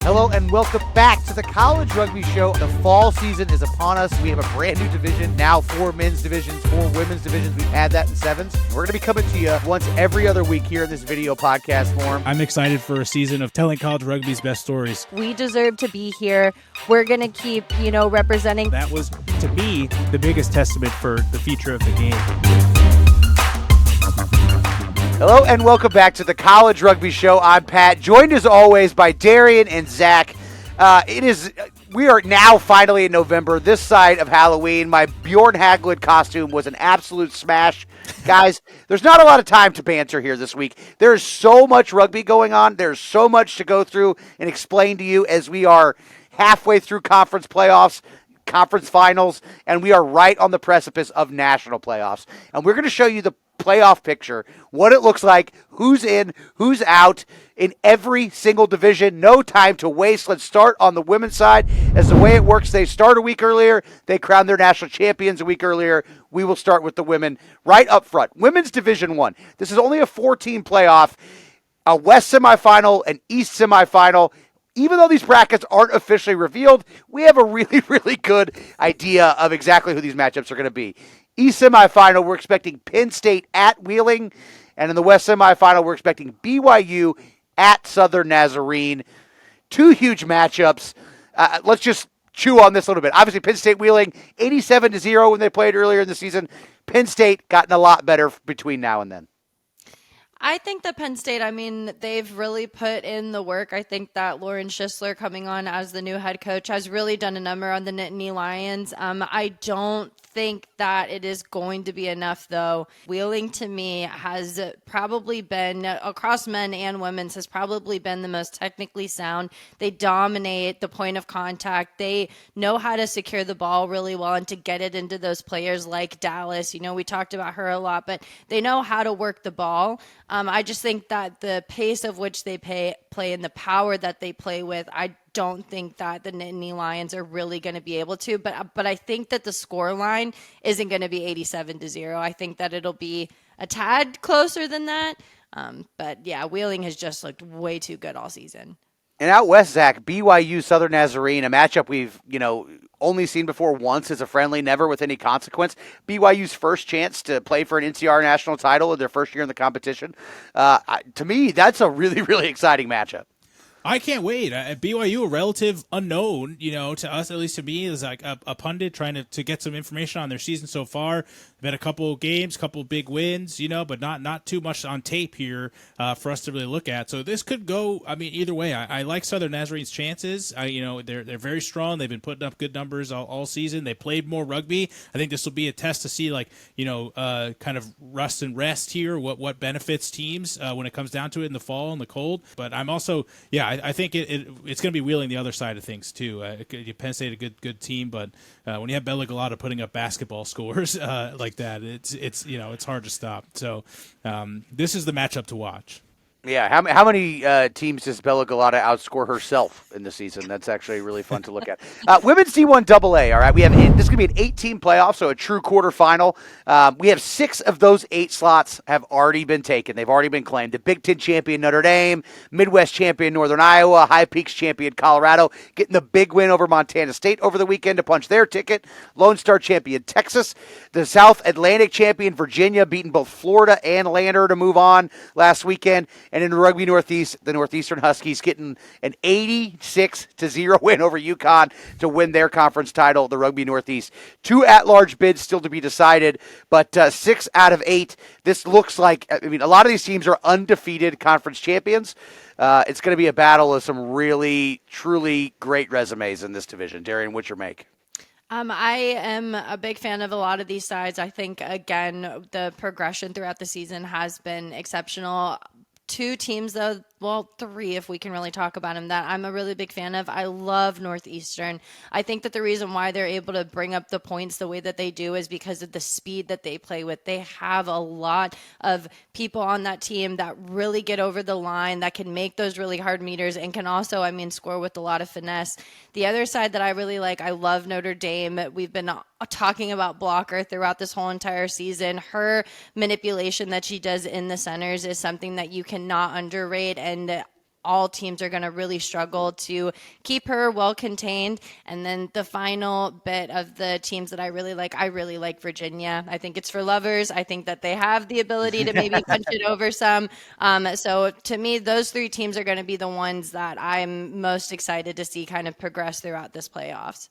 Hello and welcome back to the College Rugby Show. The fall season is upon us. We have a brand new division, now 4 men's divisions, 4 women's divisions. We've had that in 7s. We're going to be coming to you once every other week here in this video podcast form. I'm excited for a season of telling college rugby's best stories. We deserve to be here. We're going to keep, representing. That was, to me, the biggest testament for the future of the game. Hello and welcome back to the College Rugby Show. I'm Pat, joined as always by Darian and Zach. We are now finally in November, this side of Halloween. My Bjorn Haglund costume was an absolute smash. Guys, there's not a lot of time to banter here this week. There's so much rugby going on. There's so much to go through and explain to you as we are halfway through conference playoffs, conference finals, and we are right on the precipice of national playoffs. And we're going to show you the playoff picture, what it looks like, who's in, who's out in every single division. No time to waste. Let's start on the women's side. As the way it works, they start a week earlier. They crown their national champions a week earlier. We will start with the women right up front. Women's Division 1. This is only a 4-team playoff, a West semifinal, an East semifinal. Even though these brackets aren't officially revealed, we have a really, really good idea of exactly who these matchups are going to be. East semifinal, we're expecting Penn State at Wheeling. And in the West semifinal, we're expecting BYU at Southern Nazarene. 2 huge matchups. Let's just chew on this a little bit. Obviously, Penn State Wheeling, 87-0 when they played earlier in the season. Penn State gotten a lot better between now and then. I think that Penn State, they've really put in the work. I think that Lauren Schisler coming on as the new head coach has really done a number on the Nittany Lions. I don't think that it is going to be enough, though. Wheeling, to me, has probably been, across men and women's, has probably been the most technically sound. They dominate the point of contact. They know how to secure the ball really well and to get it into those players like Dallas. We talked about her a lot, but they know how to work the ball. I just think that the pace of which they play and the power that they play with, I don't think that the Nittany Lions are really going to be able to. But I think that the score line isn't going to be 87-0. I think that it'll be a tad closer than that. But yeah, Wheeling has just looked way too good all season. And out west, Zach, BYU Southern Nazarene, a matchup we've, only seen before once as a friendly, never with any consequence. BYU's first chance to play for an NCR national title in their first year in the competition. To me, that's a really, really exciting matchup. I can't wait. BYU, a relative unknown, to us, at least to me, is like a pundit trying to get some information on their season so far. Been a couple games, couple big wins, but not too much on tape here for us to really look at. So this could go, either way. I like Southern Nazarene's chances. They're very strong. They've been putting up good numbers all season. They played more rugby. I think this will be a test to see, kind of rust and rest here, what benefits teams when it comes down to it in the fall and the cold. But I'm also, I think it's going to be Wheeling the other side of things too. Penn State a good team, but when you have Bella Galata putting up basketball scores like that, it's hard to stop. So this is the matchup to watch. Yeah, how many teams does Bella Galata outscore herself in the season? That's actually really fun to look at. Women's D1 AA, all right? This is going to be an 8-team playoff, so a true quarterfinal. We have 6 of those 8 slots have already been taken. They've already been claimed. The Big Ten champion Notre Dame, Midwest champion Northern Iowa, High Peaks champion Colorado, getting the big win over Montana State over the weekend to punch their ticket. Lone Star champion Texas, the South Atlantic champion Virginia, beating both Florida and Lander to move on last weekend. And in Rugby Northeast, the Northeastern Huskies getting an 86-0 win over UConn to win their conference title, the Rugby Northeast. 2 at-large bids still to be decided, but 6 out of 8. This looks like, a lot of these teams are undefeated conference champions. It's going to be a battle of some really, truly great resumes in this division. Darian, what's your make? I am a big fan of a lot of these sides. I think, again, the progression throughout the season has been exceptional. 2 teams, though, well, 3 if we can really talk about them, that I'm a really big fan of. I love Northeastern. I think that the reason why they're able to bring up the points the way that they do is because of the speed that they play with. They have a lot of people on that team that really get over the line, that can make those really hard meters and can also, score with a lot of finesse. The other side that I really like, I love Notre Dame. We've been talking about Blocker throughout this whole entire season. Her manipulation that she does in the centers is something that you cannot underrate. And all teams are going to really struggle to keep her well contained. And then the final bit of the teams that I really like Virginia. I think it's for lovers. I think that they have the ability to maybe punch it over some. So to me, those three teams are going to be the ones that I'm most excited to see kind of progress throughout this playoffs.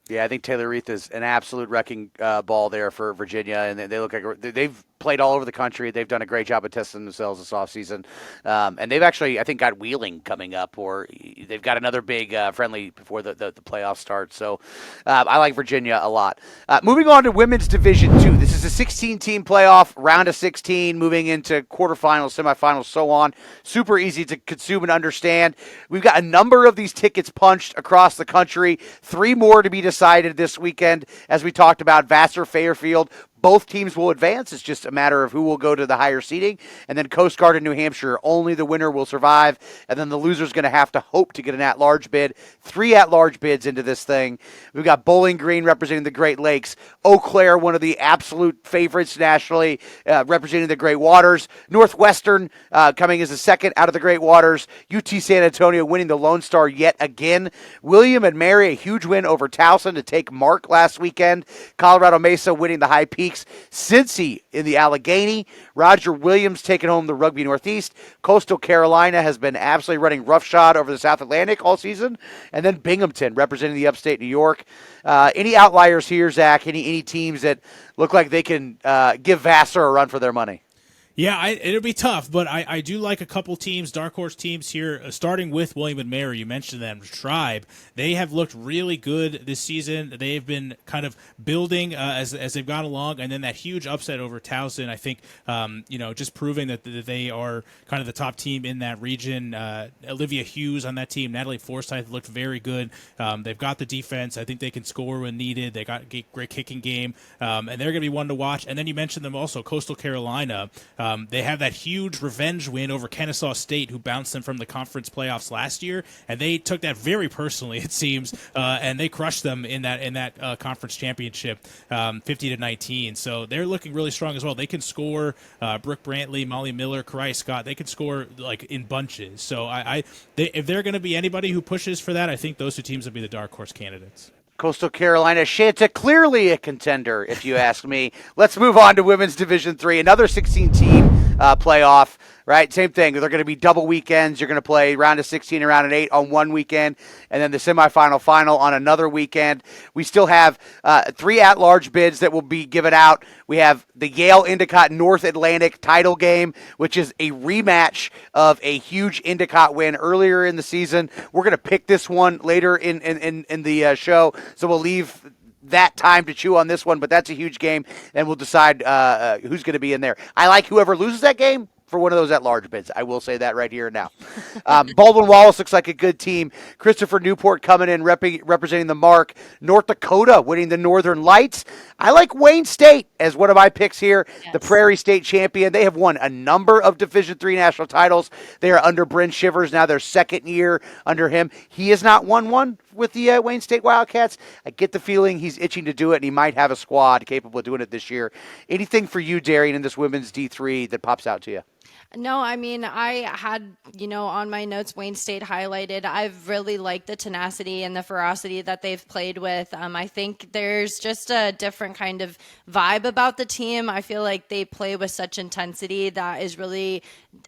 Yeah, I think Taylor Reith is an absolute wrecking ball there for Virginia, and they look like they've played all over the country. They've done a great job of testing themselves this offseason. And they've actually, I think, got Wheeling coming up, or they've got another big friendly before the playoffs start. So I like Virginia a lot. Moving on to Women's Division 2. This is a 16-team playoff, round of 16, moving into quarterfinals, semifinals, so on. Super easy to consume and understand. We've got a number of these tickets punched across the country. 3 more to be decided this weekend, as we talked about. Vassar, Fairfield. Both teams will advance. It's just a matter of who will go to the higher seeding. And then Coast Guard and New Hampshire, only the winner will survive. And then the loser's going to have to hope to get an at-large bid. 3 at-large bids into this thing. We've got Bowling Green representing the Great Lakes. Eau Claire, one of the absolute favorites nationally, representing the Great Waters. Northwestern coming as the second out of the Great Waters. UT San Antonio winning the Lone Star yet again. William and Mary, a huge win over Towson to take mark last weekend. Colorado Mesa winning the High Peaks. Cincy in the Allegheny. Roger Williams taking home the Rugby Northeast. Coastal Carolina has been absolutely running roughshod over the South Atlantic all season. And then Binghamton representing the upstate New York. Any outliers here, Zach? Any teams that look like they can give Vassar a run for their money? Yeah, it'll be tough, but I do like a couple teams, dark horse teams here, starting with William and Mary. You mentioned them, Tribe. They have looked really good this season. They've been kind of building as they've gone along, and then that huge upset over Towson, I think, just proving that they are kind of the top team in that region. Olivia Hughes on that team, Natalie Forsyth looked very good. They've got the defense. I think they can score when needed. They got a great kicking game, and they're going to be one to watch. And then you mentioned them also, Coastal Carolina. They have that huge revenge win over Kennesaw State, who bounced them from the conference playoffs last year, and they took that very personally, it seems, and they crushed them in that conference championship, 50-19. So they're looking really strong as well. They can score. Brooke Brantley, Molly Miller, Karai Scott. They can score like in bunches. So if they're going to be anybody who pushes for that, I think those two teams would be the dark horse candidates. Coastal Carolina, Shanta, clearly a contender, if you ask me. Let's move on to Women's Division 3, another 16-team playoff, right? Same thing. They're going to be double weekends. You're going to play round of 16 and round of 8 on one weekend, and then the semifinal final on another weekend. We still have 3 at-large bids that will be given out. We have the Yale Endicott North Atlantic title game, which is a rematch of a huge Endicott win earlier in the season. We're going to pick this one later in the show, so we'll leave that time to chew on this one, but that's a huge game, and we'll decide who's going to be in there. I like whoever loses that game for one of those at-large bids. I will say that right here and now. Baldwin-Wallace looks like a good team. Christopher Newport coming in representing the Mark. North Dakota winning the Northern Lights. I like Wayne State as one of my picks here. Yes. The Prairie State champion. They have won a number of Division III national titles. They are under Bryn Shivers now, their second year under him. He has not won one with the Wayne State Wildcats. I get the feeling he's itching to do it, and he might have a squad capable of doing it this year. Anything for you, Darian, in this women's D3 that pops out to you? No, I mean, I had, on my notes, Wayne State highlighted. I've really liked the tenacity and the ferocity that they've played with. I think there's just a different kind of vibe about the team. I feel like they play with such intensity that is really,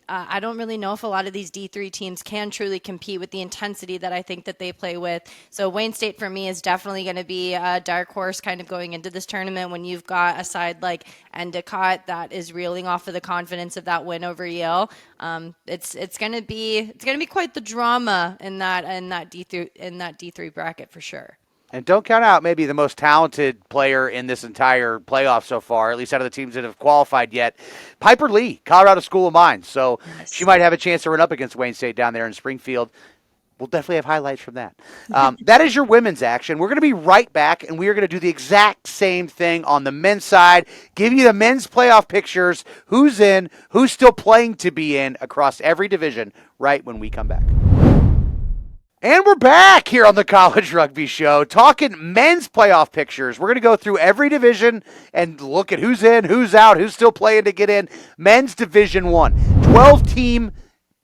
I don't really know if a lot of these D3 teams can truly compete with the intensity that I think that they play with. So Wayne State for me is definitely going to be a dark horse kind of going into this tournament when you've got a side like Endicott that is reeling off of the confidence of that win over Yale. It's going to be quite the drama in that D3 bracket for sure. And don't count out maybe the most talented player in this entire playoff so far, at least out of the teams that have qualified yet. Piper Lee, Colorado School of Mines. So yes. She might have a chance to run up against Wayne State down there in Springfield. We'll definitely have highlights from that. That is your women's action. We're going to be right back, and we are going to do the exact same thing on the men's side, give you the men's playoff pictures, who's in, who's still playing to be in across every division, right when we come back. And we're back here on the College Rugby Show, talking men's playoff pictures. We're going to go through every division and look at who's in, who's out, who's still playing to get in. Men's Division 1, 12-team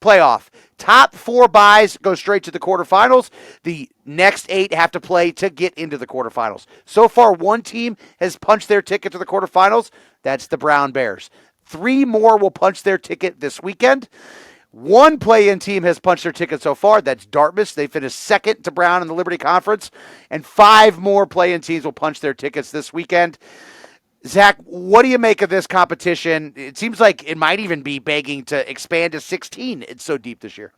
playoff. Top 4 buys go straight to the quarterfinals. The next 8 have to play to get into the quarterfinals. So far, one team has punched their ticket to the quarterfinals. That's the Brown Bears. 3 more will punch their ticket this weekend. One play-in team has punched their ticket so far. That's Dartmouth. They finished second to Brown in the Liberty Conference. And 5 more play-in teams will punch their tickets this weekend. Zach, what do you make of this competition? It seems like it might even be begging to expand to 16. It's so deep this year.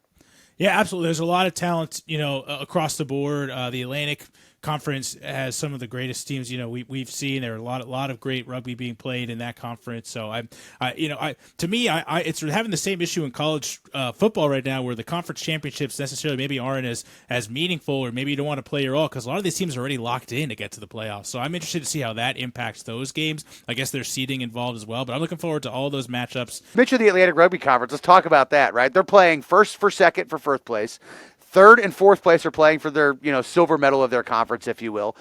Yeah, absolutely. There's a lot of talent, across the board. The Atlantic Conference has some of the greatest teams, we've seen. There are a lot of great rugby being played in that conference. So it's having the same issue in college football right now, where the conference championships necessarily maybe aren't as meaningful, or maybe you don't want to play your all because a lot of these teams are already locked in to get to the playoffs. So I'm interested to see how that impacts those games. I guess there's seeding involved as well, but I'm looking forward to all those matchups. Mention the Atlantic Rugby Conference. Let's talk about that, right? They're playing first for second for first place. Third and fourth place are playing for their, silver medal of their conference, if you will.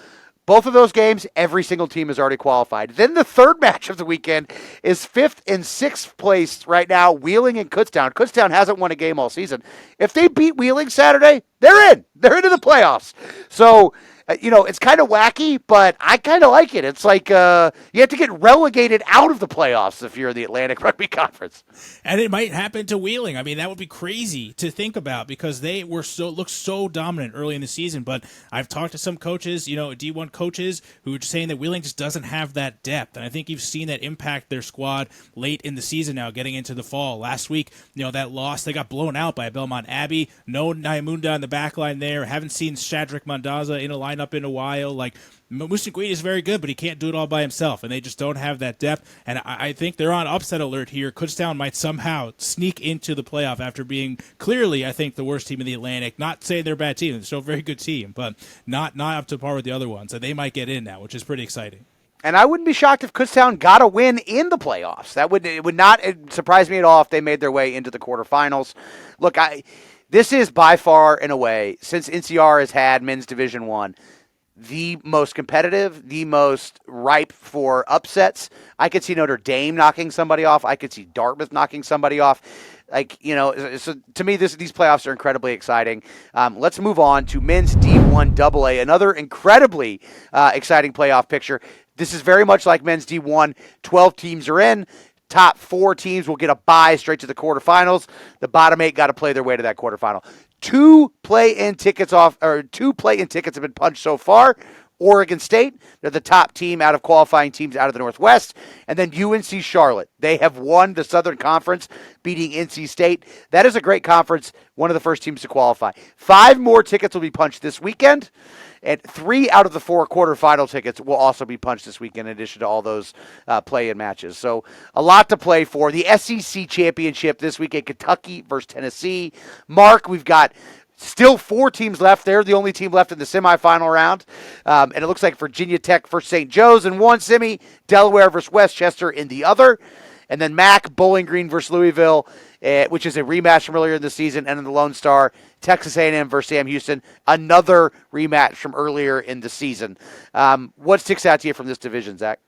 Both of those games, every single team is already qualified. Then the third match of the weekend is 5th and 6th place right now, Wheeling and Kutztown. Kutztown hasn't won a game all season. If they beat Wheeling Saturday, they're in. They're into the playoffs. So, it's kind of wacky, but I kind of like it. It's like you have to get relegated out of the playoffs if you're in the Atlantic Rugby Conference. And it might happen to Wheeling. I mean, that would be crazy to think about because they looked so dominant early in the season. But I've talked to some coaches, D1 coaches, who are saying that Wheeling just doesn't have that depth. And I think you've seen that impact their squad late in the season now, getting into the fall. Last week, that loss, they got blown out by Belmont Abbey. No Nyamunda on the back line there. Haven't seen Shadrach Mandaza in a lineup in a while. Like, Musinguidi is very good, but he can't do it all by himself, and they just don't have that depth. And I think they're on upset alert here. Kutztown might somehow sneak into the playoff after being clearly, I think, the worst team in the Atlantic. Not saying they're a bad team; they're still a very good team, but not up to par with the other ones. So they might get in now, which is pretty exciting. And I wouldn't be shocked if Kutztown got a win in the playoffs. It would not surprise me at all if they made their way into the quarterfinals. Look, this is by far, in a way, since NCR has had men's Division I, the most competitive, the most ripe for upsets. I could see Notre Dame knocking somebody off. I could see Dartmouth knocking somebody off. So to me, these playoffs are incredibly exciting. Let's move on to men's D1 AA, another incredibly exciting playoff picture. This is very much like men's D1. 12 teams are in. Top 4 teams will get a bye straight to the quarterfinals. The bottom 8 got to play their way to that quarterfinal. 2 play-in tickets have been punched so far. Oregon State, they're the top team out of qualifying teams out of the Northwest. And then UNC Charlotte. They have won the Southern Conference, beating NC State. That is a great conference, one of the first teams to qualify. 5 more tickets will be punched this weekend. And 3 out of the 4 quarterfinal tickets will also be punched this weekend in addition to all those play-in matches. So a lot to play for. The SEC Championship this weekend, Kentucky versus Tennessee. Mark, we've got still 4 teams left. They're the only team left in the semifinal round. And it looks like Virginia Tech versus St. Joe's in one semi, Delaware versus Westchester in the other. And then Mac, Bowling Green versus Louisville, which is a rematch from earlier in the season. And then the Lone Star, Texas A&M versus Sam Houston, another rematch from earlier in the season. What sticks out to you from this division, Zach?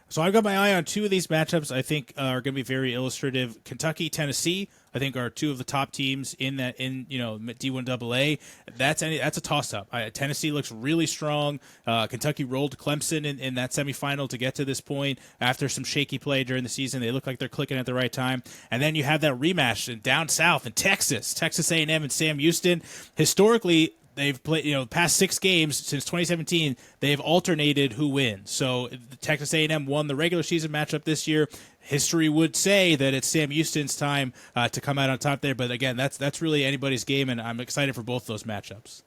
So I've got my eye on 2 of these matchups I think are going to be very illustrative. Kentucky, Tennessee, I think are 2 of the top teams in D1 AA. That's a toss-up. Tennessee looks really strong. Kentucky rolled Clemson in that semifinal to get to this point after some shaky play during the season. They look like they're clicking at the right time. And then you have that rematch down south in Texas A&M and Sam Houston. Historically, they've played, past 6 games since 2017. They've alternated who wins. So Texas A&M won the regular season matchup this year. History would say that it's Sam Houston's time to come out on top there. But again, that's really anybody's game, and I'm excited for both those matchups.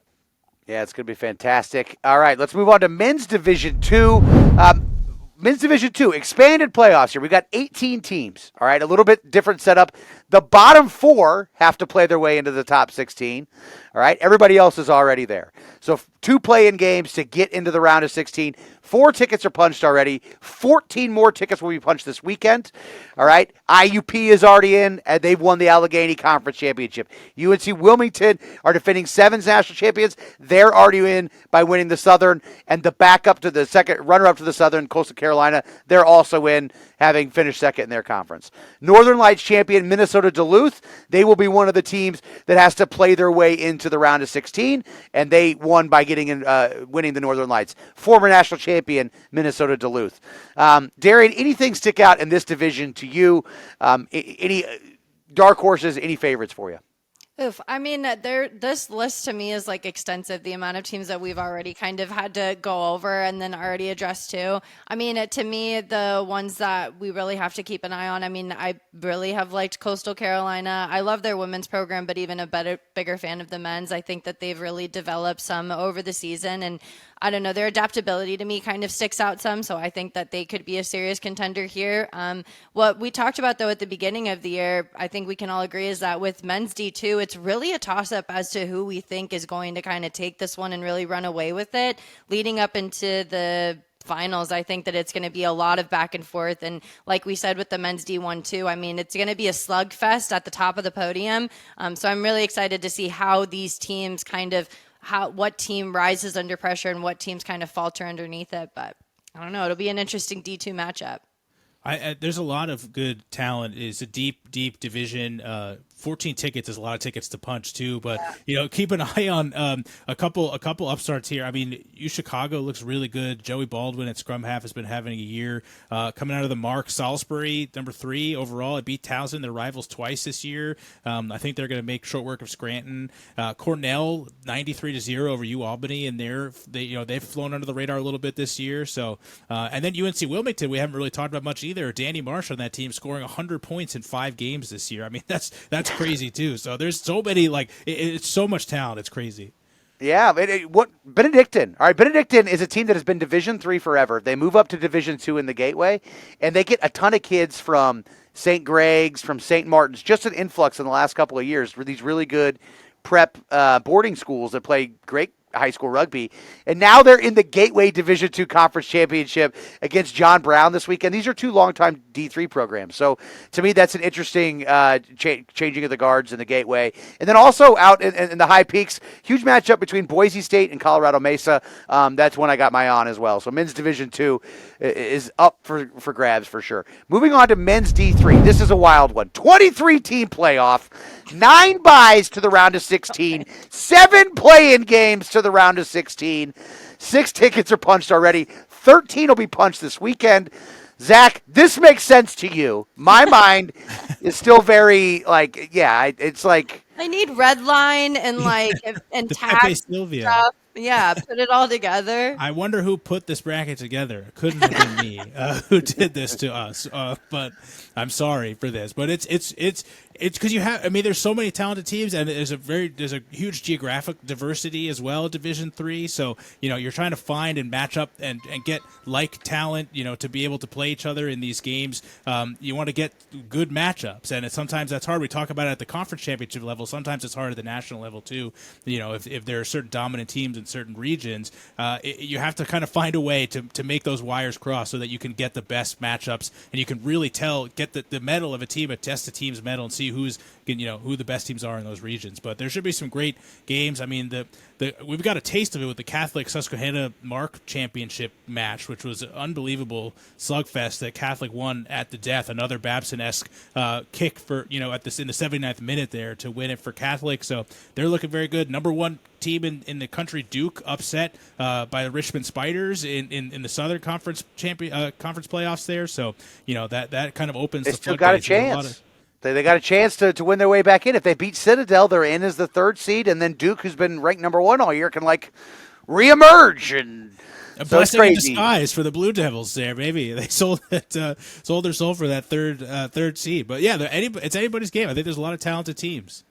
Yeah, it's going to be fantastic. All right, let's move on to men's Division II. Men's Division II, expanded playoffs here. We got 18 teams, all right, a little bit different setup. The bottom 4 have to play their way into the top 16, all right? Everybody else is already there. So 2 play-in games to get into the round of 16. 4 tickets are punched already. 14 more tickets will be punched this weekend. All right. IUP is already in, and they've won the Allegheny Conference Championship. UNC Wilmington are defending Sevens national champions. They're already in by winning the Southern, and the backup to the second runner-up to the Southern, Coastal Carolina, they're also in, having finished second in their conference. Northern Lights champion Minnesota Duluth, they will be one of the teams that has to play their way into the round of 16, and they won by winning the Northern Lights. Former national champion Minnesota Duluth. Darian, anything stick out in this division to you? Any dark horses, any favorites for you? Oof. I mean, this list to me is like extensive, the amount of teams that we've already kind of had to go over and then already address too. I mean, to me, the ones that we really have to keep an eye on, I mean, I really have liked Coastal Carolina. I love their women's program, but even bigger fan of the men's. I think that they've really developed some over the season, and I don't know, their adaptability to me kind of sticks out some, so I think that they could be a serious contender here. What we talked about, though, at the beginning of the year, I think we can all agree is that with men's D2, it's really a toss-up as to who we think is going to kind of take this one and really run away with it. Leading up into the finals, I think that it's going to be a lot of back and forth, and like we said with the men's D1 too, I mean, it's going to be a slugfest at the top of the podium, so I'm really excited to see how these teams kind of what team rises under pressure and what teams kind of falter underneath it. But I don't know. It'll be an interesting D2 matchup. There's a lot of good talent. It's a deep division. 14 tickets is a lot of tickets to punch too, but keep an eye on a couple upstarts here. I mean, Chicago looks really good. Joey Baldwin at scrum half has been having a year. Coming out of the mark, Salisbury, number 3 overall. It beat Towson, their rivals, twice this year. I think they're going to make short work of Scranton. Cornell 93-0 over UAlbany, and they've flown under the radar a little bit this year. So and then UNC Wilmington, we haven't really talked about much either. Danny Marsh on that team scoring 100 points in 5 games this year. I mean, that's crazy too. So there's so many, it's so much talent. It's crazy. Yeah, what Benedictine? All right, Benedictine is a team that has been Division III forever. They move up to Division II in the Gateway, and they get a ton of kids from St. Greg's, from St. Martin's. Just an influx in the last couple of years for these really good prep boarding schools that play great high school rugby, and now they're in the Gateway Division II Conference Championship against John Brown this weekend. These are 2 longtime D3 programs, so to me that's an interesting changing of the guards in the Gateway. And then also out in the High Peaks, huge matchup between Boise State and Colorado Mesa. That's one I got my eye on as well. So men's Division II is up for grabs for sure. Moving on to men's D3, this is a wild one. 23-team playoff, 9 byes to the round of 16, 7 play-in games to the round of 16. 6 tickets are punched already. 13 will be punched this weekend. Zach, this makes sense to you. My mind is still very it's like I need red line and and tag stuff. Yeah, put it all together. I wonder who put this bracket together. It couldn't have been me who did this to us. But I'm sorry for this. But it's because there's so many talented teams, and there's a huge geographic diversity as well, Division III. So you're trying to find and match up and get talent, to be able to play each other in these games. You want to get good matchups, and sometimes that's hard. We talk about it at the conference championship level. Sometimes it's hard at the national level too. If there are certain dominant teams in certain regions, you have to kind of find a way to make those wires cross so that you can get the best matchups, and you can really get the mettle of a team, test the team's mettle, and see who the best teams are in those regions. But there should be some great games. I mean, we've got a taste of it with the Catholic Susquehanna Mark Championship match, which was an unbelievable slugfest that Catholic won at the death. Another Babson-esque kick for in the 79th minute there to win it for Catholic. So they're looking very good. Number 1 team in the country, Duke, upset by the Richmond Spiders in the Southern Conference conference playoffs there. So that kind of opens. They the still got a chance. They got a chance to win their way back in. If they beat Citadel, they're in as the 3rd seed, and then Duke, who's been ranked number 1 all year, can reemerge. And a blessing in disguise for the Blue Devils there. Maybe they sold their soul for that third seed. But yeah, it's anybody's game. I think there's a lot of talented teams.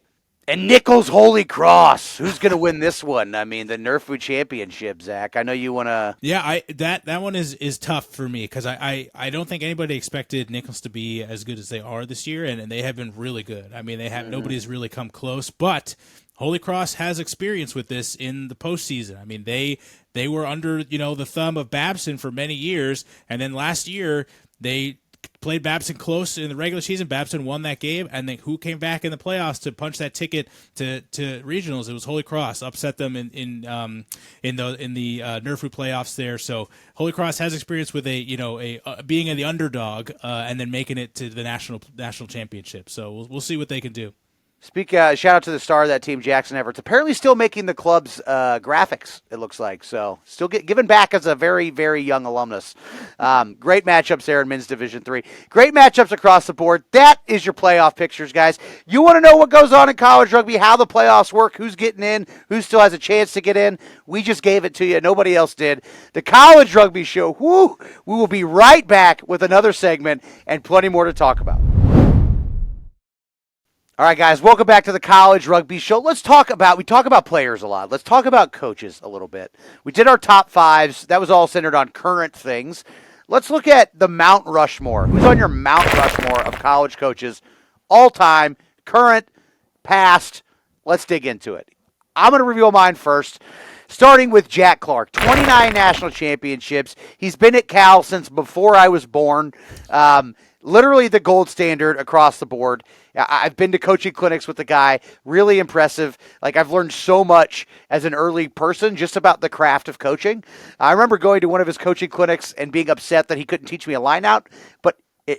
And Nichols Holy Cross. Who's going to win this one? I mean, the NERFU Championship, Zach. I know you want to. Yeah, that one is tough for me because I don't think anybody expected Nichols to be as good as they are this year, and they have been really good. I mean, nobody's really come close, but Holy Cross has experience with this in the postseason. I mean, they were under, the thumb of Babson for many years, and then last year they played Babson close in the regular season. Babson won that game, and then who came back in the playoffs to punch that ticket to regionals? It was Holy Cross, upset them in the NERFU playoffs there. So Holy Cross has experience with being the underdog and then making it to the national championship. So we'll see what they can do. Shout out to the star of that team, Jackson Everett. Apparently still making the club's graphics, it looks like. So still giving back as a very, very young alumnus. Great matchups there in Men's Division III. Great matchups across the board. That is your playoff pictures, guys. You want to know what goes on in college rugby, how the playoffs work, who's getting in, who still has a chance to get in. We just gave it to you. Nobody else did. The College Rugby Show. Whoo! We will be right back with another segment and plenty more to talk about. All right, guys, welcome back to the College Rugby Show. We talk about players a lot. Let's talk about coaches a little bit. We did our top fives. That was all centered on current things. Let's look at the Mount Rushmore. Who's on your Mount Rushmore of college coaches all time, current, past? Let's dig into it. I'm going to reveal mine first, starting with Jack Clark. 29 national championships. He's been at Cal since before I was born. Literally the gold standard across the board. I've been to coaching clinics with the guy. Really impressive. Like, I've learned so much as an early person just about the craft of coaching. I remember going to one of his coaching clinics and being upset that he couldn't teach me a line out,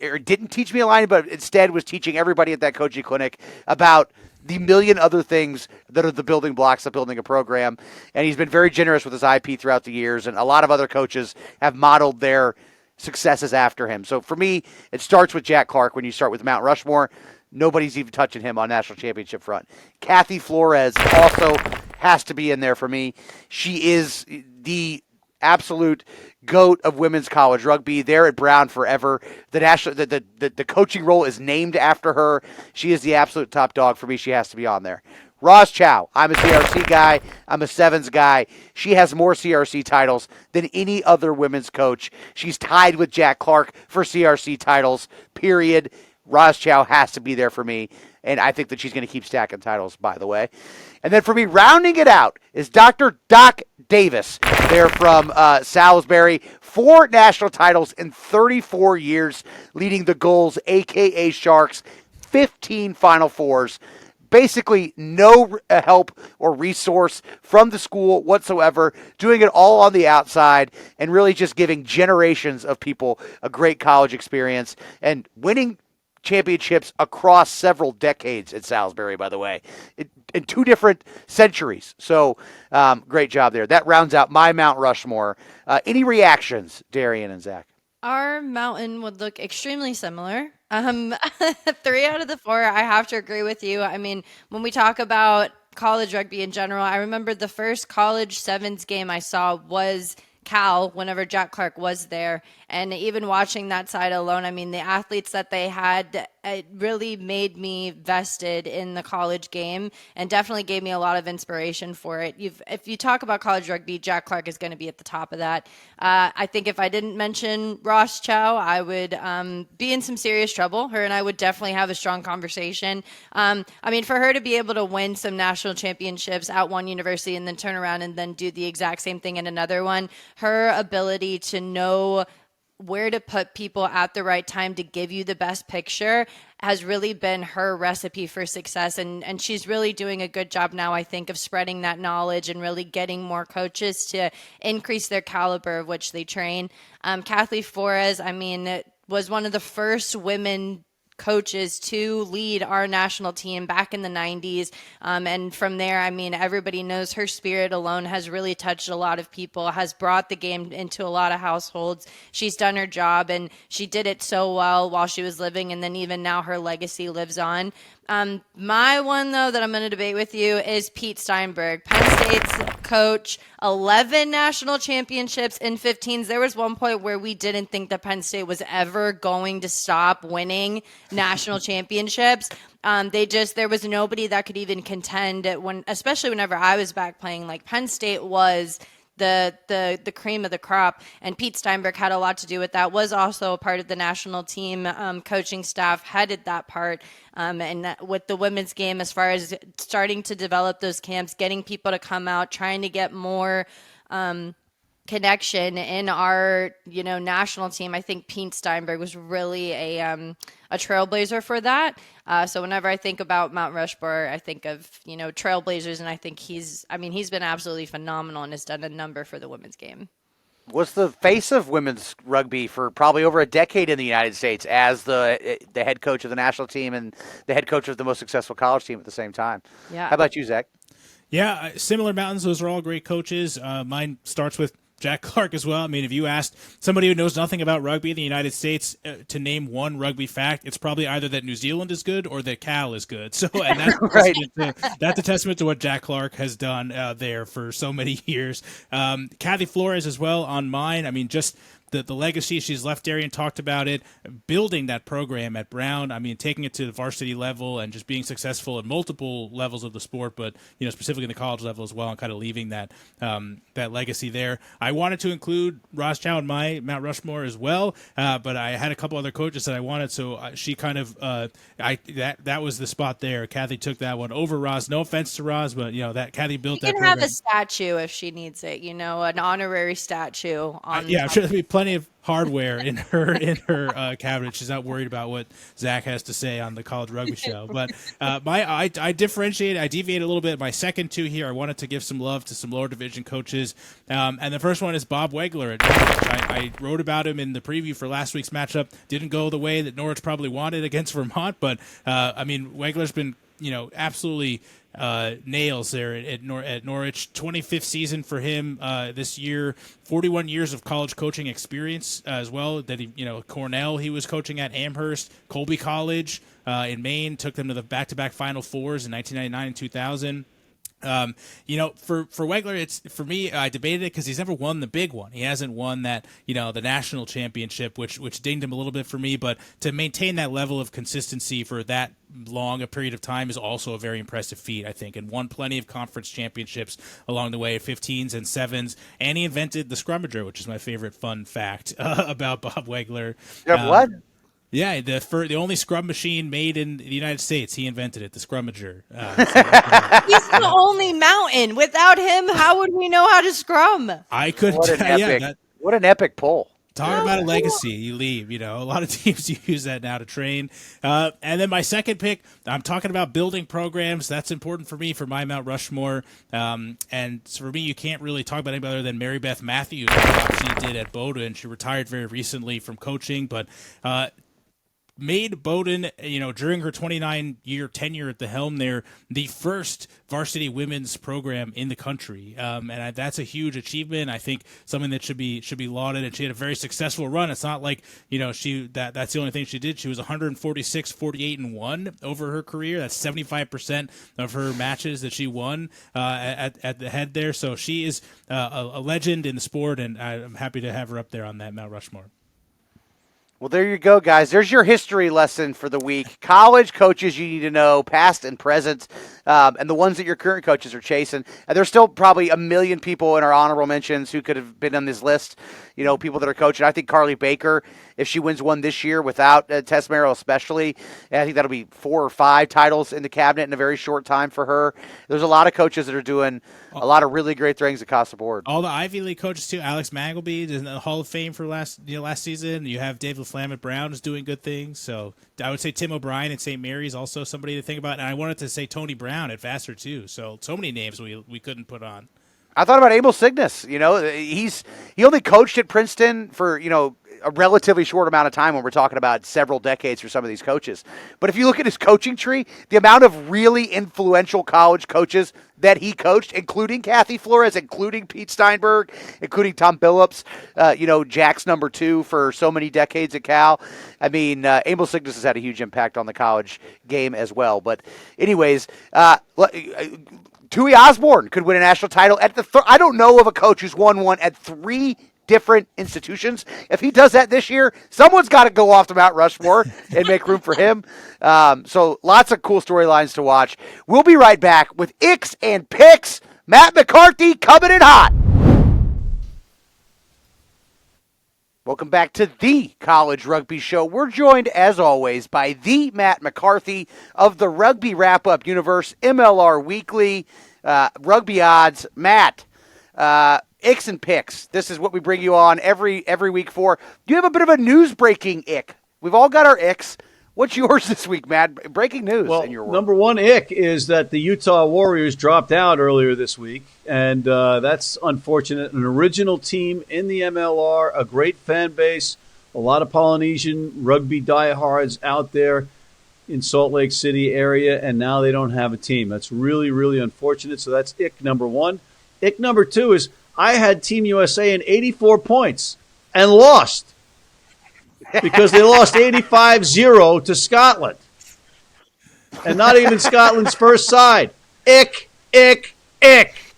or didn't teach me a line, but instead was teaching everybody at that coaching clinic about the million other things that are the building blocks of building a program. And he's been very generous with his IP throughout the years, and a lot of other coaches have modeled their successes after him. So for me, it starts with Jack Clark when you start with Mount Rushmore. Nobody's even touching him on national championship front. Kathy Flores also has to be in there for me. She is the absolute GOAT of women's college rugby. There at Brown forever. The coaching role is named after her. She is the absolute top dog for me. She has to be on there. Roz Chow. I'm a CRC guy. I'm a Sevens guy. She has more CRC titles than any other women's coach. She's tied with Jack Clark for CRC titles, period. Roz Chow has to be there for me, and I think that she's going to keep stacking titles, by the way. And then for me, rounding it out is Dr. Doc Davis. They're from Salisbury. 4 national titles in 34 years, leading the Gulls, a.k.a. Sharks, 15 Final Fours. Basically no help or resource from the school whatsoever, doing it all on the outside and really just giving generations of people a great college experience and winning championships across several decades at Salisbury, by the way, in 2 different centuries. So great job there. That rounds out my Mount Rushmore. Any reactions, Darian and Zach? Our mountain would look extremely similar. 3 out of the 4, I have to agree with you. I mean, when we talk about college rugby in general, I remember the first college sevens game I saw was Cal whenever Jack Clark was there. And even watching that side alone, I mean, the athletes that they had, it really made me vested in the college game and definitely gave me a lot of inspiration for it. If you talk about college rugby, Jack Clark is going to be at the top of that. I think if I didn't mention Ross Chow, I would be in some serious trouble. Her and I would definitely have a strong conversation. I mean, for her to be able to win some national championships at one university and then turn around and then do the exact same thing in another one, her ability to know where to put people at the right time to give you the best picture has really been her recipe for success. And she's really doing a good job now, I think, of spreading that knowledge and really getting more coaches to increase their caliber of which they train. Kathy Flores, I mean, was one of the first women coaches to lead our national team back in the 90s. And from there, I mean, everybody knows her spirit alone has really touched a lot of people, has brought the game into a lot of households. She's done her job and she did it so well while she was living. And then even now her legacy lives on. My one, though, that I'm going to debate with you is Pete Steinberg, Penn State's coach, 11 national championships in 15s. There was one point where we didn't think that Penn State was ever going to stop winning national championships. There was nobody that could even contend especially whenever I was back playing. Like, Penn State was the cream of the crop. And Pete Steinberg had a lot to do with that, was also a part of the national team coaching staff, headed that part. And with the women's game, as far as starting to develop those camps, getting people to come out, trying to get more connection in our, national team. I think Pete Steinberg was really a trailblazer for that. So whenever I think about Mount Rushmore, I think of, trailblazers, and I think he's been absolutely phenomenal and has done a number for the women's game. Was the face of women's rugby for probably over a decade in the United States as the head coach of the national team and the head coach of the most successful college team at the same time. Yeah. How about you, Zach? Yeah, similar mountains. Those are all great coaches. Mine starts with Jack Clark as well. I mean, if you asked somebody who knows nothing about rugby in the United States to name one rugby fact, it's probably either that New Zealand is good or that Cal is good. So, and that's, right. That's a testament to what Jack Clark has done there for so many years. Kathy Flores as well on mine. I mean, just the legacy she's left. Darian talked about it, building that program at Brown. I mean, taking it to the varsity level and just being successful at multiple levels of the sport, but specifically in the college level as well, and kind of leaving that that legacy there. I wanted to include Roz Chow in my Mount Rushmore as well, but I had a couple other coaches that I wanted, so she kind of that was the spot there. Kathy took that one over Roz. No offense to Roz, but that Kathy built that. You can program. have a statue if she needs it. An honorary statue on. I'm sure there'll be plenty of hardware in her cabinet. She's not worried about what Zach has to say on the College Rugby Show. But I differentiate, I deviate a little bit. My second two here, I wanted to give some love to some lower division coaches. And the first one is Bob Wegler at Norwich. I wrote about him in the preview for last week's matchup. Didn't go the way that Norwich probably wanted against Vermont, but Wegler's been absolutely nails there at Norwich. 25th season for him this year. 41 years of college coaching experience as well. That Cornell he was coaching at, Amherst, Colby College in Maine, took them to the back-to-back Final Fours in 1999 and 2000. For Wegler, it's for me. I debated it because he's never won the big one. He hasn't won that, the national championship, which dinged him a little bit for me. But to maintain that level of consistency for that long a period of time is also a very impressive feat, I think, and won plenty of conference championships along the way, 15s and 7s. And he invented the scrummager, which is my favorite fun fact about Bob Wegler. What? Yeah, the only scrum machine made in the United States. He invented it, the scrummager. He's the only mountain. Without him, how would we know how to scrum? I could. What an epic pull. Talk about a legacy. You leave, a lot of teams use that now to train. And then my second pick, I'm talking about building programs. That's important for me for my Mount Rushmore. And for me, you can't really talk about anybody other than Mary Beth Matthews, what she did at Bowdoin. She retired very recently from coaching, but made Bowdoin, during her 29-year tenure at the helm there, the first varsity women's program in the country. And that's a huge achievement. I think something that should be lauded. And she had a very successful run. It's not like, that's the only thing she did. She was 146, 48, and 1 over her career. That's 75% of her matches that she won at the head there. So she is a legend in the sport, and I'm happy to have her up there on that Mount Rushmore. Well, there you go, guys. There's your history lesson for the week. College coaches you need to know, past and present, and the ones that your current coaches are chasing. And there's still probably a million people in our honorable mentions who could have been on this list, people that are coaching. I think Carly Baker, if she wins one this year without Tess Merrill especially, I think that'll be 4 or 5 titles in the cabinet in a very short time for her. There's a lot of coaches that are doing a lot of really great things across the board. All the Ivy League coaches, too. Alex Mangleby is in the Hall of Fame for last season. You have Dave LaFlamme at Brown is doing good things. So I would say Tim O'Brien at St. Mary's also somebody to think about. And I wanted to say Tony Brown at Vassar, too. So many names we couldn't put on. I thought about Abel Cygnus. He only coached at Princeton for, a relatively short amount of time when we're talking about several decades for some of these coaches. But if you look at his coaching tree, the amount of really influential college coaches that he coached, including Kathy Flores, including Pete Steinberg, including Tom Billups, Jack's number 2 for so many decades at Cal. I mean, Abel Cygnus has had a huge impact on the college game as well. But anyways, Tui Osborne could win a national title at I don't know of a coach who's won one at 3 different institutions. If he does that this year, someone's got to go off to Mount Rushmore and make room for him. So lots of cool storylines to watch. We'll be right back with Icks and Picks. Matt McCarthy coming in hot. Welcome back to the College Rugby Show. We're joined, as always, by the Matt McCarthy of the Rugby Wrap-Up Universe, MLR Weekly, Rugby Odds. Matt, icks and picks. This is what we bring you on every week for. You have a bit of a news-breaking ick. We've all got our icks. What's yours this week, Matt? Breaking news in your world. Number one ick is that the Utah Warriors dropped out earlier this week, and that's unfortunate. An original team in the MLR, a great fan base, a lot of Polynesian rugby diehards out there in Salt Lake City area, and now they don't have a team. That's really, really unfortunate. So that's ick number one. Ick number two is I had Team USA in 84 points and lost. Because they lost 85-0 to Scotland. And not even Scotland's first side. Ick, ick, ick.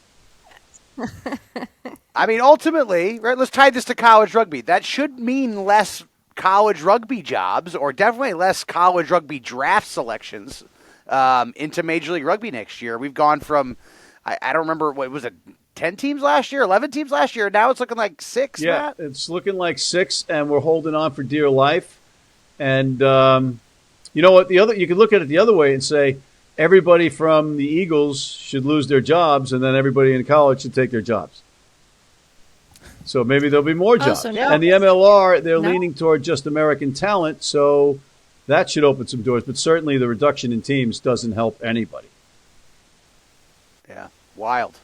I mean, ultimately, right, let's tie this to college rugby. That should mean less college rugby jobs or definitely less college rugby draft selections into Major League Rugby next year. We've gone from, I don't remember, what was it, 10 teams last year, 11 teams last year. Now it's looking like 6, Yeah, Matt? It's looking like 6, and we're holding on for dear life. And you know what? You can look at it the other way and say everybody from the Eagles should lose their jobs, and then everybody in college should take their jobs. So maybe there'll be more jobs. So no. And the MLR, they're leaning toward just American talent, so that should open some doors. But certainly the reduction in teams doesn't help anybody. Yeah, wild.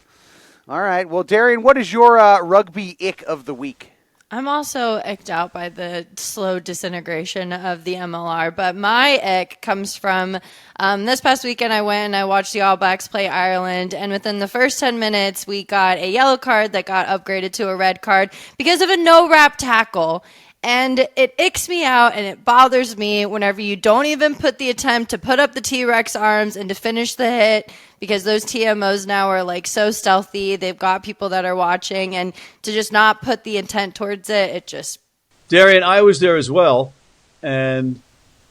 All right. Well, Darian, what is your rugby ick of the week? I'm also icked out by the slow disintegration of the MLR, but my ick comes from this past weekend. I went and I watched the All Blacks play Ireland, and within the first 10 minutes, we got a yellow card that got upgraded to a red card because of a no-wrap tackle. And it icks me out and it bothers me whenever you don't even put the attempt to put up the T-Rex arms and to finish the hit, because those TMOs now are like so stealthy. They've got people that are watching, and to just not put the intent towards it just... Darian, I was there as well, and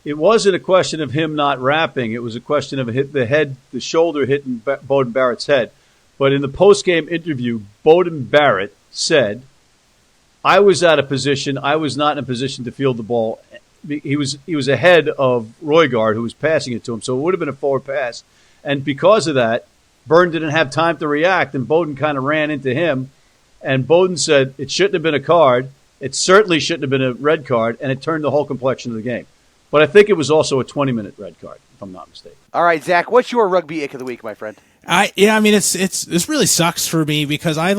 it wasn't a question of him not wrapping. It was a question of the shoulder hitting Bowden Barrett's head. But in the post-game interview, Bowden Barrett said, I was out of position. I was not in a position to field the ball. He was ahead of Roygaard, who was passing it to him, so it would have been a forward pass. And because of that, Byrne didn't have time to react, and Bowden kind of ran into him. And Bowden said it shouldn't have been a card. It certainly shouldn't have been a red card, and it turned the whole complexion of the game. But I think it was also a 20-minute red card, if I'm not mistaken. All right, Zach, what's your rugby ick of the week, my friend? This really sucks for me because all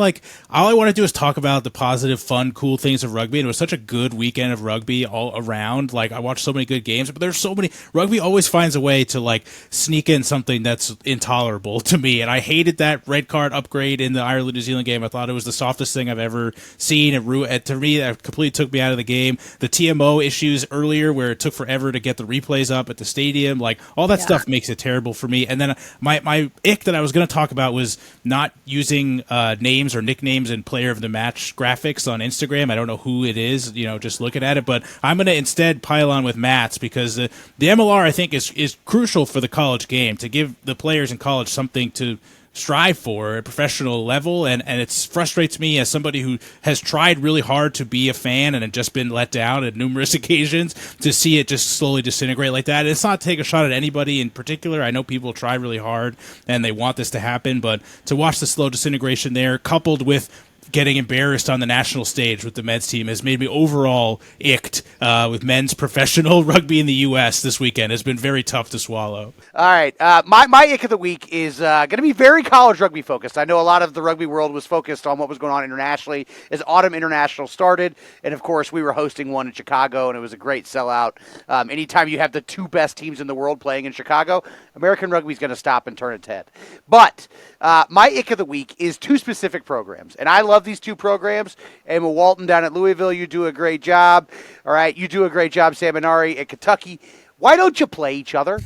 I want to do is talk about the positive, fun, cool things of rugby. And it was such a good weekend of rugby all around. Like, I watched so many good games, but there's so many. Rugby always finds a way to sneak in something that's intolerable to me. And I hated that red card upgrade in the Ireland New Zealand game. I thought it was the softest thing I've ever seen. To me, that completely took me out of the game. The TMO issues earlier, where it took forever to get the replays up at the stadium, all that stuff makes it terrible for me. And then my ick that I was going to talk about was not using names or nicknames and player of the match graphics on Instagram. I don't know who it is, just looking at it, but I'm going to instead pile on with Matt's, because the MLR, I think, is crucial for the college game to give the players in college something to strive for at a professional level, and it frustrates me as somebody who has tried really hard to be a fan and had just been let down at numerous occasions to see it just slowly disintegrate like that. And it's not to take a shot at anybody in particular. I know people try really hard and they want this to happen, but to watch the slow disintegration there, coupled with getting embarrassed on the national stage with the men's team, has made me overall icked with men's professional rugby in the U.S. this weekend. It's been very tough to swallow. All right. My ick of the week is going to be very college rugby focused. I know a lot of the rugby world was focused on what was going on internationally as Autumn International started. And, of course, we were hosting one in Chicago, and it was a great sellout. Anytime you have the two best teams in the world playing in Chicago, American rugby is going to stop and turn its head. But my ick of the week is two specific programs. And I love these two programs. Emma Walton down at Louisville, you do a great job. All right, you do a great job, Sam Minari at Kentucky. Why don't you play each other?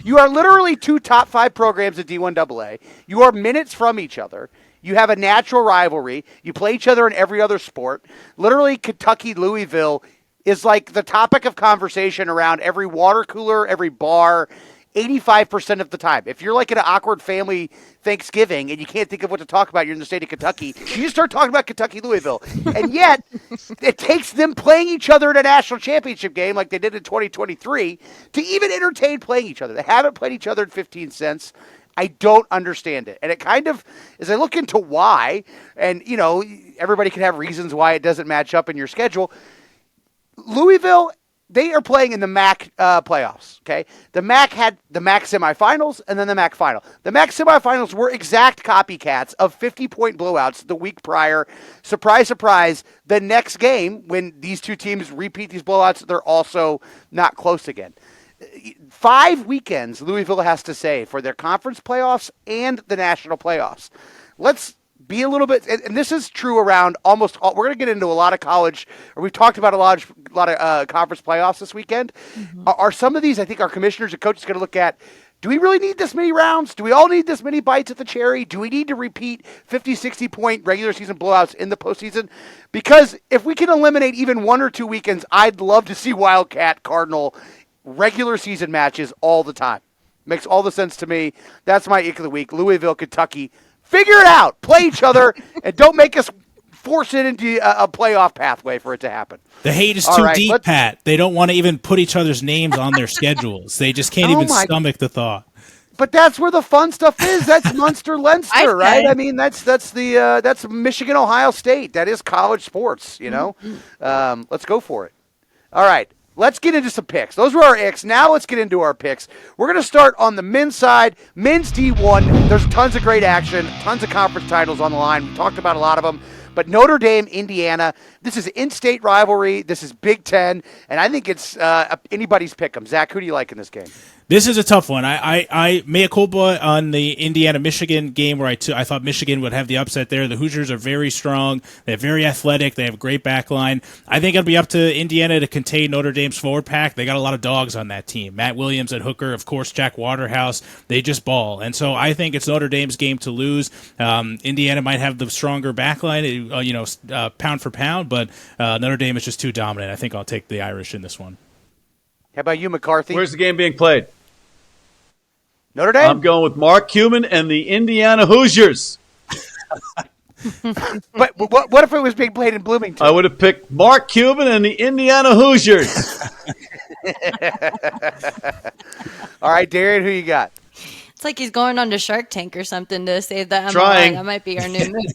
You are literally two top 5 programs at D1AA. You are minutes from each other. You have a natural rivalry. You play each other in every other sport. Literally, Kentucky, Louisville is like the topic of conversation around every water cooler, every bar 85% of the time. If you're like in an awkward family Thanksgiving and you can't think of what to talk about, you're in the state of Kentucky, you just start talking about Kentucky Louisville. And yet, it takes them playing each other in a national championship game like they did in 2023 to even entertain playing each other. They haven't played each other in 15 cents. I don't understand it. And it kind of, as I look into why, and, you know, everybody can have reasons why it doesn't match up in your schedule. Louisville, they are playing in the MAC playoffs, okay? The MAC had the MAC semifinals and then the MAC final. The MAC semifinals were exact copycats of 50-point blowouts the week prior. Surprise, surprise, the next game, when these two teams repeat these blowouts, they're also not close again. 5 weekends Louisville has to save for their conference playoffs and the national playoffs. Let's be a little bit, and this is true around almost all, we're going to get into a lot of college, or we've talked about a lot of conference playoffs this weekend. Mm-hmm. Are some of these, I think our commissioners and coaches going to look at, do we really need this many rounds? Do we all need this many bites at the cherry? Do we need to repeat 50, 60-point regular season blowouts in the postseason? Because if we can eliminate even 1 or 2 weekends, I'd love to see Wildcat Cardinal regular season matches all the time. Makes all the sense to me. That's my ick of the week. Louisville, Kentucky. Figure it out. Play each other, and don't make us force it into a playoff pathway for it to happen. The hate is too deep, Pat. They don't want to even put each other's names on their schedules. They just can't even stomach the thought. But that's where the fun stuff is. That's Munster, Leinster, right? I mean, that's Michigan, Ohio State. That is college sports, you know. Mm-hmm. Let's go for it. All right. Let's get into some picks. Those were our icks. Now let's get into our picks. We're going to start on the men's side. Men's D1, there's tons of great action, tons of conference titles on the line. We talked about a lot of them. But Notre Dame, Indiana, this is in-state rivalry. This is Big Ten, and I think it's anybody's pick 'em. Zach, who do you like in this game? This is a tough one. I mea culpa on the Indiana-Michigan game where I thought Michigan would have the upset there. The Hoosiers are very strong. They're very athletic. They have a great back line. I think it'll be up to Indiana to contain Notre Dame's forward pack. They got a lot of dogs on that team. Matt Williams at hooker, of course, Jack Waterhouse. They just ball. And so I think it's Notre Dame's game to lose. Indiana might have the stronger back line, pound for pound, but Notre Dame is just too dominant. I think I'll take the Irish in this one. How about you, McCarthy? Where's the game being played? Notre Dame? I'm going with Mark Cuban and the Indiana Hoosiers. But what if it was being played in Bloomington? I would have picked Mark Cuban and the Indiana Hoosiers. All right, Darian, who you got? It's like he's going on to Shark Tank or something to save the MLR. Trying. That might be our new move.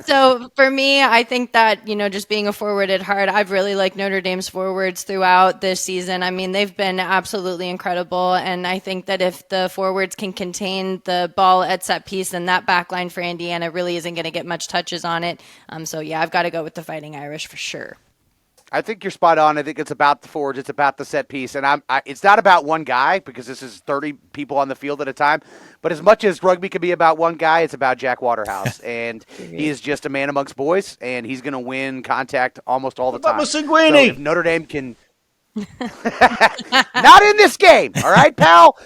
So for me, I think that, just being a forward at heart, I've really liked Notre Dame's forwards throughout this season. I mean, they've been absolutely incredible. And I think that if the forwards can contain the ball at set piece, then that back line for Indiana really isn't going to get much touches on it. So yeah, I've got to go with the Fighting Irish for sure. I think you're spot on. I think it's about the forwards. It's about the set piece. And it's not about one guy because this is 30 people on the field at a time. But as much as rugby can be about one guy, it's about Jack Waterhouse. And he is just a man amongst boys, and he's going to win contact almost all the time. So if Notre Dame can – not in this game, all right, pal?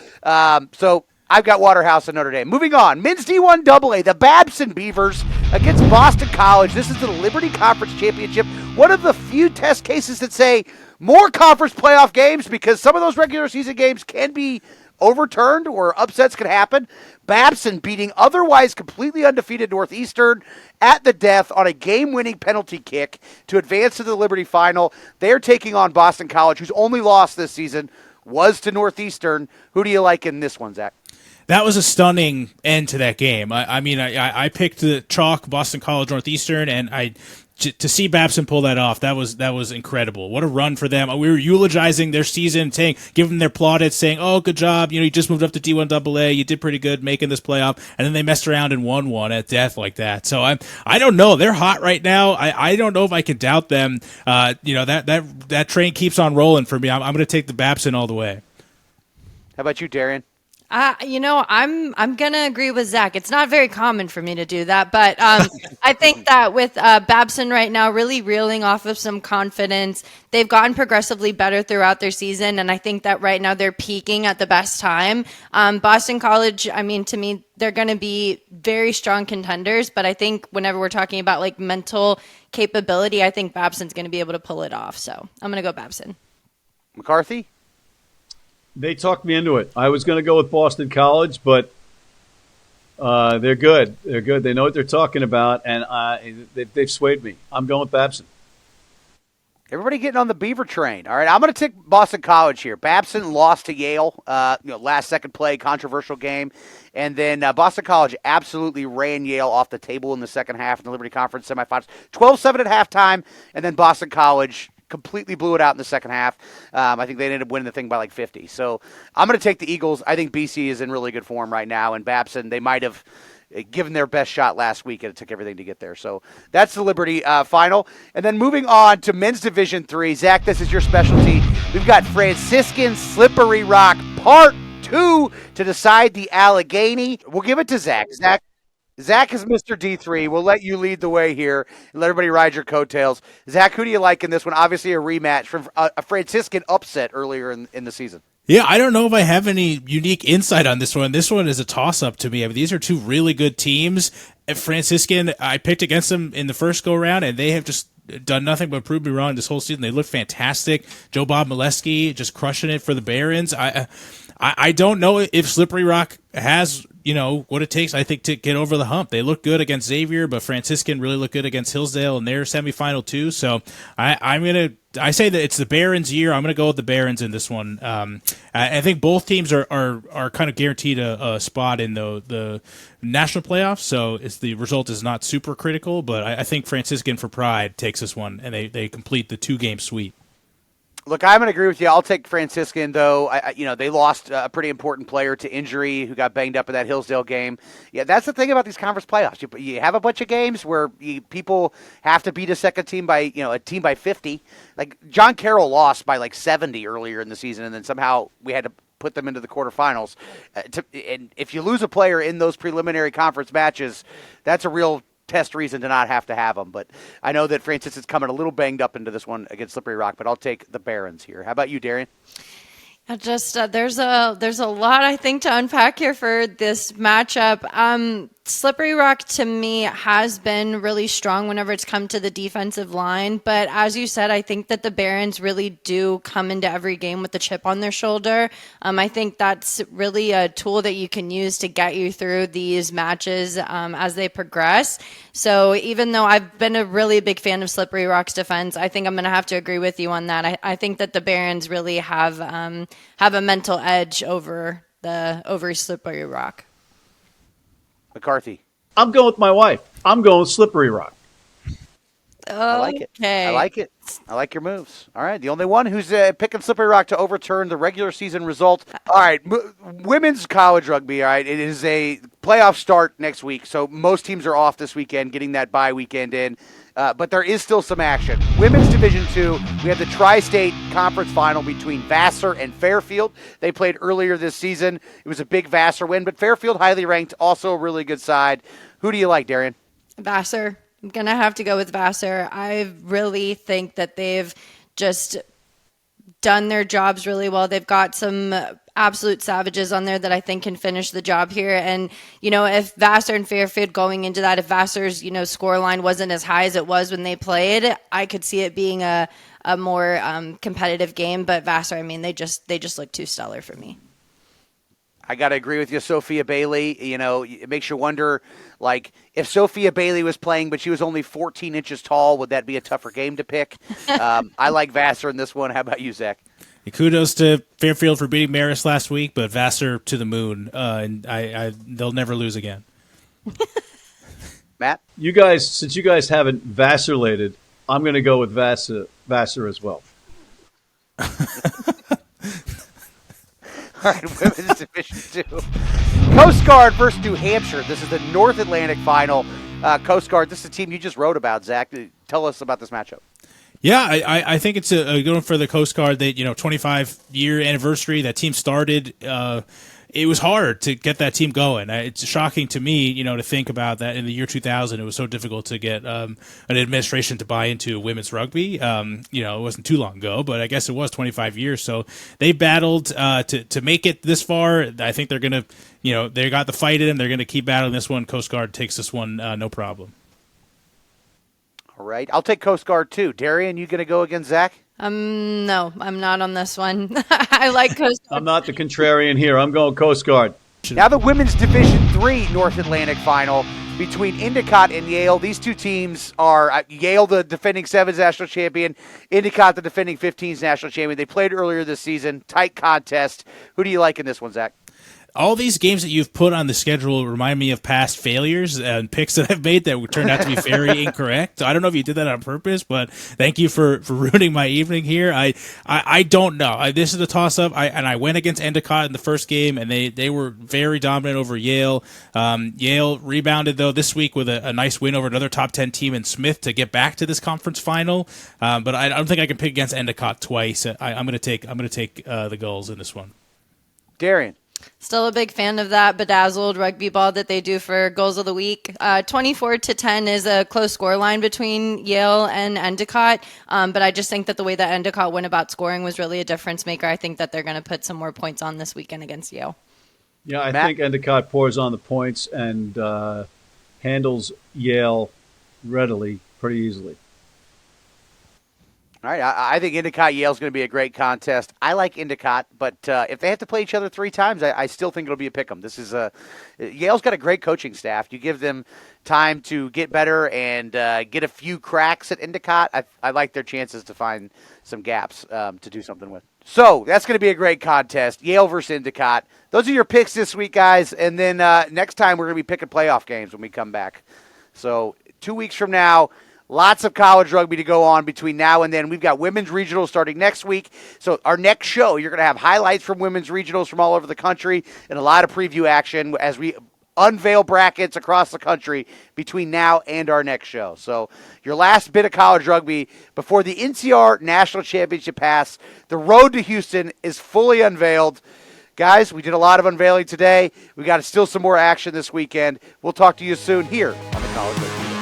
So I've got Waterhouse and Notre Dame. Moving on, men's D1 AA, the Babson Beavers against Boston College. This is the Liberty Conference Championship. One of the few test cases that say more conference playoff games because some of those regular season games can be overturned or upsets can happen. Babson beating otherwise completely undefeated Northeastern at the death on a game-winning penalty kick to advance to the Liberty Final. They're taking on Boston College, whose only loss this season was to Northeastern. Who do you like in this one, Zach? That was a stunning end to that game. I picked the chalk Boston College Northeastern, and to see Babson pull that off, that was incredible. What a run for them. We were eulogizing their season, giving them their plaudits, saying, "Oh, good job! You just moved up to D1 AA. You did pretty good making this playoff." And then they messed around and won one at death like that. So I don't know. They're hot right now. I don't know if I can doubt them. That train keeps on rolling for me. I'm going to take the Babson all the way. How about you, Darian? I'm going to agree with Zach. It's not very common for me to do that, but I think that with Babson right now really reeling off of some confidence, they've gotten progressively better throughout their season, and I think that right now they're peaking at the best time. Boston College, to me, they're going to be very strong contenders, but I think whenever we're talking about like mental capability, I think Babson's going to be able to pull it off. So I'm going to go Babson. McCarthy? They talked me into it. I was going to go with Boston College, but they're good. They're good. They know what they're talking about, and they've swayed me. I'm going with Babson. Everybody getting on the Beaver train. All right, I'm going to take Boston College here. Babson lost to Yale, last second play, controversial game. And then Boston College absolutely ran Yale off the table in the second half in the Liberty Conference semifinals. 12-7 at halftime, and then Boston College completely blew it out in the second half. I think they ended up winning the thing by like 50. So I'm going to take the Eagles. I think BC is in really good form right now, and Babson, they might have given their best shot last week, and it took everything to get there. So that's the Liberty final. And then moving on to men's Division III. Zach, this is your specialty. We've got Franciscan Slippery Rock Part 2 to decide the Allegheny. We'll give it to Zach. Zach is Mr. D3. We'll let you lead the way here and let everybody ride your coattails. Zach, who do you like in this one? Obviously a rematch from a Franciscan upset earlier in the season. Yeah, I don't know if I have any unique insight on this one. This one is a toss-up to me. I mean, these are two really good teams. At Franciscan, I picked against them in the first go-around, and they have just done nothing but prove me wrong this whole season. They look fantastic. Joe Bob Molesky just crushing it for the Barons. I don't know if Slippery Rock has, what it takes, I think, to get over the hump. They look good against Xavier, but Franciscan really look good against Hillsdale in their semifinal too. So I say that it's the Barons' year. I'm going to go with the Barons in this one. I think both teams are kind of guaranteed a spot in the national playoffs, so the result is not super critical, but I think Franciscan for pride takes this one, and they complete the 2-game sweep. Look, I'm going to agree with you. I'll take Franciscan, though. They lost a pretty important player to injury who got banged up in that Hillsdale game. Yeah, that's the thing about these conference playoffs. You have a bunch of games where people have to beat a second team by, a team by 50. Like John Carroll lost by like 70 earlier in the season, and then somehow we had to put them into the quarterfinals. And if you lose a player in those preliminary conference matches, that's a real test reason to not have to have them. But I know that Francis is coming a little banged up into this one against Slippery Rock, but I'll take the Barons here. How about you, Darian? Just there's a lot I think to unpack here for this matchup. Slippery Rock to me has been really strong whenever it's come to the defensive line, but as you said, I think that the Barons really do come into every game with the chip on their shoulder. I think that's really a tool that you can use to get you through these matches as they progress. So even though I've been a really big fan of Slippery Rock's defense, I think I'm going to have to agree with you on that. I think that the Barons really have a mental edge over Slippery Rock. McCarthy. I'm going with my wife. I'm going with Slippery Rock. I like it. Okay. I like it. I like your moves. All right. The only one who's picking Slippery Rock to overturn the regular season result. All right. Women's college rugby. All right. It is a playoff start next week. So most teams are off this weekend, getting that bye weekend in. But there is still some action. Women's Division II, we have the Tri-State Conference Final between Vassar and Fairfield. They played earlier this season. It was a big Vassar win, but Fairfield highly ranked, also a really good side. Who do you like, Darian? Vassar. I'm going to have to go with Vassar. I really think that they've just done their jobs really well. They've got some absolute savages on there that I think can finish the job here. And, if Vassar and Fairfield going into that, if Vassar's, score line wasn't as high as it was when they played, I could see it being a more competitive game. But Vassar, they just look too stellar for me. I got to agree with you, Sophia Bailey. It makes you wonder, if Sophia Bailey was playing but she was only 14 inches tall, would that be a tougher game to pick? I like Vassar in this one. How about you, Zach? Kudos to Fairfield for beating Marist last week, but Vassar to the moon, and they'll never lose again. Matt? Since you guys haven't vacillated, I'm going to go with Vassar as well. All right, Women's Division II. Coast Guard versus New Hampshire. This is the North Atlantic final. Coast Guard, this is a team you just wrote about, Zach. Tell us about this matchup. Yeah, I think it's a good one for the Coast Guard. That 25-year anniversary. That team started. It was hard to get that team going. It's shocking to me, to think about that in the year 2000. It was so difficult to get an administration to buy into women's rugby. It wasn't too long ago, but I guess it was 25 years. So they battled to make it this far. I think they're going to, they got the fight in them. They're going to keep battling this one. Coast Guard takes this one, no problem. All right. I'll take Coast Guard, too. Darian, you going to go against Zach? No, I'm not on this one. I like Coast Guard. I'm not the contrarian here. I'm going Coast Guard. Now the women's Division III North Atlantic final between Endicott and Yale. These two teams are Yale, the defending Sevens national champion, Endicott, the defending 15s national champion. They played earlier this season. Tight contest. Who do you like in this one, Zach? All these games that you've put on the schedule remind me of past failures and picks that I've made that turned out to be very incorrect. So I don't know if you did that on purpose, but thank you for ruining my evening here. I don't know. This is a toss-up. I went against Endicott in the first game, and they were very dominant over Yale. Yale rebounded, though, this week with a nice win over another top 10 team in Smith to get back to this conference final. But I don't think I can pick against Endicott twice. I'm going to take the Gulls in this one. Darian. Still a big fan of that bedazzled rugby ball that they do for goals of the week. 24-10 is a close score line between Yale and Endicott, but I just think that the way that Endicott went about scoring was really a difference maker. I think that they're going to put some more points on this weekend against Yale. Yeah, I think Endicott pours on the points and handles Yale readily, pretty easily. All right, I think Endicott-Yale is going to be a great contest. I like Endicott, but if they have to play each other 3 times, I still think it'll be a pick-em. Yale's got a great coaching staff. You give them time to get better and get a few cracks at Endicott, I like their chances to find some gaps to do something with. So that's going to be a great contest, Yale versus Endicott. Those are your picks this week, guys, and then next time we're going to be picking playoff games when we come back. So 2 weeks from now, lots of college rugby to go on between now and then. We've got women's regionals starting next week. So our next show, you're going to have highlights from women's regionals from all over the country and a lot of preview action as we unveil brackets across the country between now and our next show. So your last bit of college rugby before the NCR National Championship pass. The road to Houston is fully unveiled. Guys, we did a lot of unveiling today. We got still some more action this weekend. We'll talk to you soon here on the College Rugby Show.